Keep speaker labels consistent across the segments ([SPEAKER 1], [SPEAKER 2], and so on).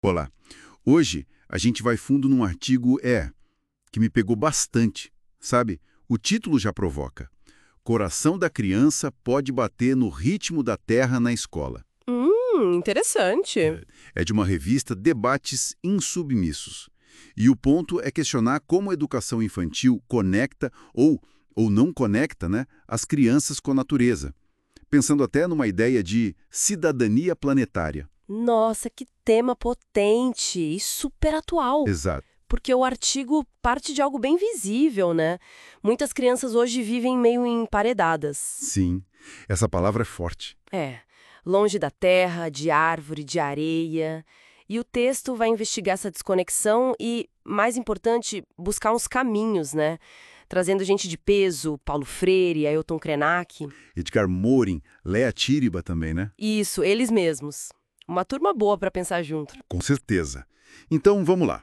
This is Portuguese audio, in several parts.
[SPEAKER 1] Olá, hoje a gente vai fundo num artigo que me pegou bastante, sabe? O título já provoca. Coração da criança pode bater no ritmo da terra na escola.
[SPEAKER 2] Interessante.
[SPEAKER 1] É de uma revista Debates Insubmissos. E o ponto é questionar como a educação infantil conecta ou não conecta, né, as crianças com a natureza. Pensando até numa ideia de cidadania planetária.
[SPEAKER 2] Nossa, que tema potente e super atual.
[SPEAKER 1] Exato.
[SPEAKER 2] Porque o artigo parte de algo bem visível, né? Muitas crianças hoje vivem meio emparedadas.
[SPEAKER 1] Sim, essa palavra é forte.
[SPEAKER 2] Longe da terra, de árvore, de areia. E o texto vai investigar essa desconexão e, mais importante, buscar uns caminhos, né? Trazendo gente de peso, Paulo Freire, Ailton Krenak.
[SPEAKER 1] Edgar Morin, Léa Tiriba também, né?
[SPEAKER 2] Isso, eles mesmos. Uma turma boa para pensar junto.
[SPEAKER 1] Com certeza. Então, vamos lá.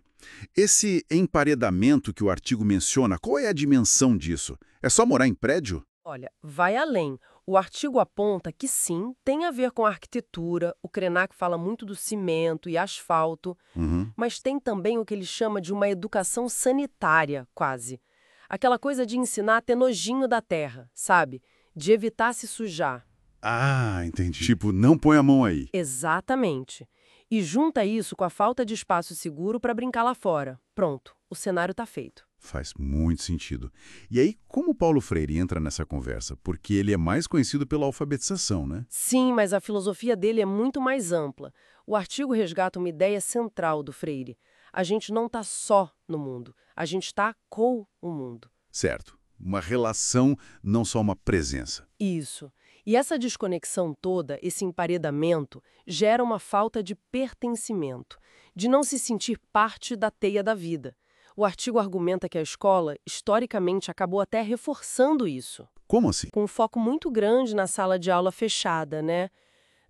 [SPEAKER 1] Esse emparedamento que o artigo menciona, qual é a dimensão disso? É só morar em prédio?
[SPEAKER 2] Olha, vai além. O artigo aponta que sim, tem a ver com a arquitetura, o Krenak fala muito do cimento e asfalto,
[SPEAKER 1] Uhum.
[SPEAKER 2] mas tem também o que ele chama de uma educação sanitária, quase. Aquela coisa de ensinar a ter nojinho da terra, sabe? De evitar se sujar.
[SPEAKER 1] Ah, entendi. Tipo, não põe a mão aí.
[SPEAKER 2] Exatamente. E junta isso com a falta de espaço seguro para brincar lá fora. Pronto, o cenário está feito.
[SPEAKER 1] Faz muito sentido. E aí, como Paulo Freire entra nessa conversa? Porque ele é mais conhecido pela alfabetização, né?
[SPEAKER 2] Sim, mas a filosofia dele é muito mais ampla. O artigo resgata uma ideia central do Freire. A gente não está só no mundo, a gente está com o mundo.
[SPEAKER 1] Certo. Uma relação, não só uma presença.
[SPEAKER 2] Isso. E essa desconexão toda, esse emparedamento, gera uma falta de pertencimento, de não se sentir parte da teia da vida. O artigo argumenta que a escola, historicamente, acabou até reforçando isso,
[SPEAKER 1] Como assim?
[SPEAKER 2] com um foco muito grande na sala de aula fechada, né?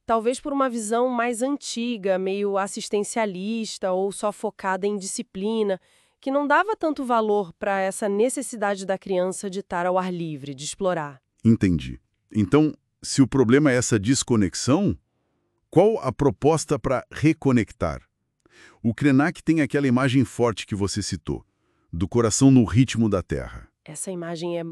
[SPEAKER 2] Talvez por uma visão mais antiga, meio assistencialista ou só focada em disciplina, que não dava tanto valor para essa necessidade da criança de estar ao ar livre, de explorar.
[SPEAKER 1] Entendi. Então, se o problema é essa desconexão, qual a proposta para reconectar? O Krenak tem aquela imagem forte que você citou, do coração no ritmo da terra.
[SPEAKER 2] Essa imagem é,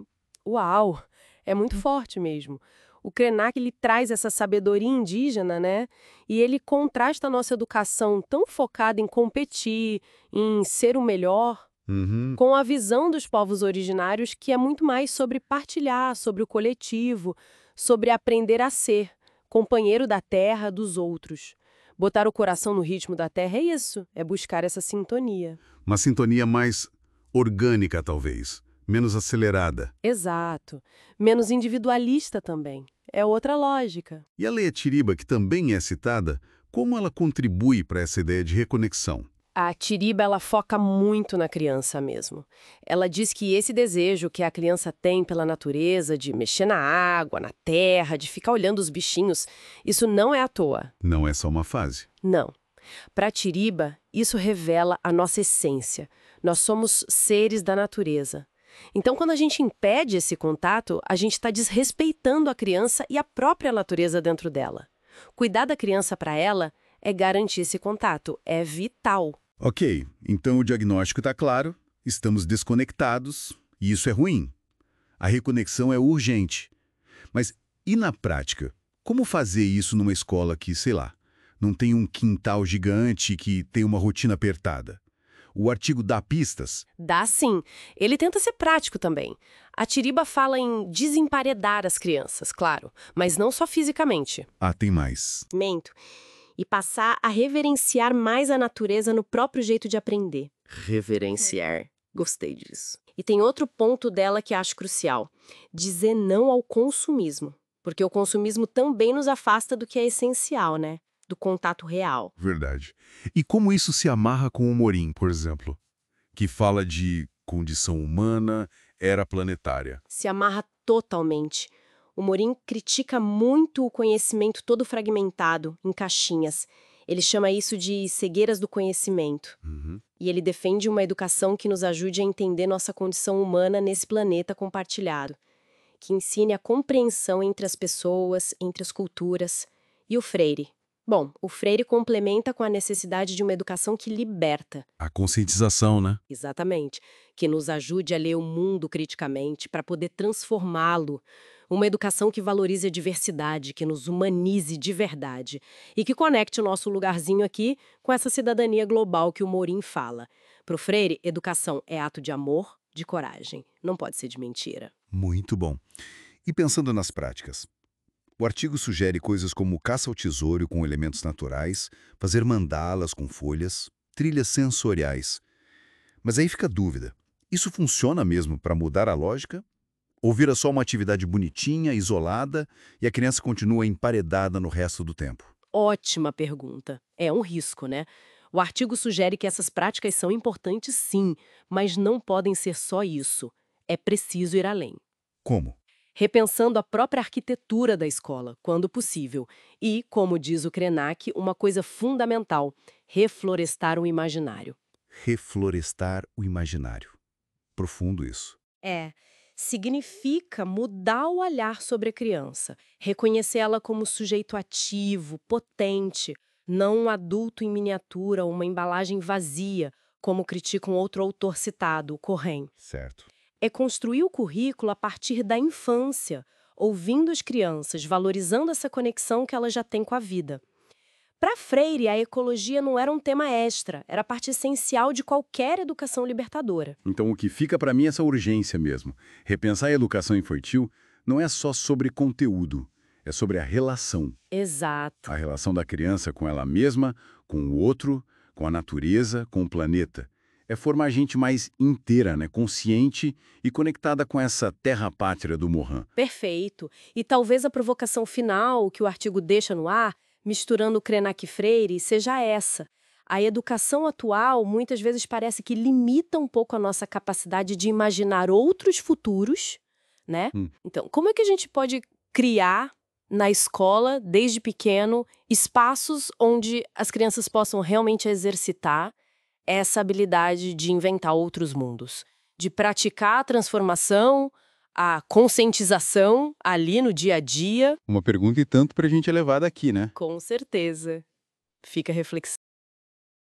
[SPEAKER 2] uau, é muito forte mesmo. O Krenak, ele traz essa sabedoria indígena, né? E ele contrasta a nossa educação tão focada em competir, em ser o melhor,
[SPEAKER 1] Uhum.
[SPEAKER 2] com a visão dos povos originários que é muito mais sobre partilhar, sobre o coletivo, sobre aprender a ser, companheiro da terra, dos outros. Botar o coração no ritmo da terra é isso, é buscar essa sintonia.
[SPEAKER 1] Uma sintonia mais orgânica, talvez, menos acelerada.
[SPEAKER 2] Exato. Menos individualista também. É outra lógica.
[SPEAKER 1] E a Leia Tiriba, que também é citada, como ela contribui para essa ideia de reconexão?
[SPEAKER 2] A Tiriba, ela foca muito na criança mesmo. Ela diz que esse desejo que a criança tem pela natureza, de mexer na água, na terra, de ficar olhando os bichinhos, isso não é à toa.
[SPEAKER 1] Não é só uma fase.
[SPEAKER 2] Não. Para Tiriba, isso revela a nossa essência. Nós somos seres da natureza. Então, quando a gente impede esse contato, a gente está desrespeitando a criança e a própria natureza dentro dela. Cuidar da criança para ela é garantir esse contato, é vital.
[SPEAKER 1] Ok, então o diagnóstico está claro, estamos desconectados e isso é ruim. A reconexão é urgente. Mas e na prática? Como fazer isso numa escola que, sei lá, não tem um quintal gigante e que tem uma rotina apertada? O artigo dá pistas?
[SPEAKER 2] Dá sim. Ele tenta ser prático também. A Tiriba fala em desemparedar as crianças, claro, mas não só fisicamente.
[SPEAKER 1] Ah, tem mais.
[SPEAKER 2] Mento. E passar a reverenciar mais a natureza no próprio jeito de aprender. Reverenciar. Gostei disso. E tem outro ponto dela que acho crucial. Dizer não ao consumismo. Porque o consumismo também nos afasta do que é essencial, né? Do contato real.
[SPEAKER 1] Verdade. E como isso se amarra com o Morim, por exemplo? Que fala de condição humana, era planetária.
[SPEAKER 2] Se amarra totalmente. O Morim critica muito o conhecimento todo fragmentado, em caixinhas. Ele chama isso de cegueiras do conhecimento.
[SPEAKER 1] Uhum.
[SPEAKER 2] E ele defende uma educação que nos ajude a entender nossa condição humana nesse planeta compartilhado, que ensine a compreensão entre as pessoas, entre as culturas. E o Freire? Bom, o Freire complementa com a necessidade de uma educação que liberta,
[SPEAKER 1] A conscientização, né?
[SPEAKER 2] exatamente, que nos ajude a ler o mundo criticamente para poder transformá-lo. Uma educação que valorize a diversidade, que nos humanize de verdade e que conecte o nosso lugarzinho aqui com essa cidadania global que o Morim fala. Para o Freire, educação é ato de amor, de coragem. Não pode ser de mentira.
[SPEAKER 1] Muito bom. E pensando nas práticas, o artigo sugere coisas como caça ao tesouro com elementos naturais, fazer mandalas com folhas, trilhas sensoriais. Mas aí fica a dúvida: isso funciona mesmo para mudar a lógica? Ou vira só uma atividade bonitinha, isolada, e a criança continua emparedada no resto do tempo?
[SPEAKER 2] Ótima pergunta. É um risco, né? O artigo sugere que essas práticas são importantes sim, mas não podem ser só isso. É preciso ir além.
[SPEAKER 1] Como?
[SPEAKER 2] Repensando a própria arquitetura da escola, quando possível. E, como diz o Krenak, uma coisa fundamental: reflorestar o imaginário.
[SPEAKER 1] Reflorestar o imaginário. Profundo isso.
[SPEAKER 2] É, significa mudar o olhar sobre a criança, reconhecer ela como sujeito ativo, potente, não um adulto em miniatura ou uma embalagem vazia, como critica um outro autor citado, o Cohen.
[SPEAKER 1] Certo.
[SPEAKER 2] É construir o currículo a partir da infância, ouvindo as crianças, valorizando essa conexão que elas já têm com a vida. Para Freire, a ecologia não era um tema extra, era parte essencial de qualquer educação libertadora.
[SPEAKER 1] Então, o que fica para mim é essa urgência mesmo. Repensar a educação infantil não é só sobre conteúdo, é sobre a relação.
[SPEAKER 2] Exato.
[SPEAKER 1] A relação da criança com ela mesma, com o outro, com a natureza, com o planeta. É formar a gente mais inteira, né? Consciente e conectada com essa terra-pátria do Morin.
[SPEAKER 2] Perfeito. E talvez a provocação final que o artigo deixa no ar, misturando Krenak e Freire, seja essa. A educação atual muitas vezes parece que limita um pouco a nossa capacidade de imaginar outros futuros, né? Então, como é que a gente pode criar na escola, desde pequeno, espaços onde as crianças possam realmente exercitar essa habilidade de inventar outros mundos, de praticar a transformação, a conscientização ali no dia a dia?
[SPEAKER 1] Uma pergunta e tanto para a gente levar daqui, né?
[SPEAKER 2] Com certeza. Fica a reflexão.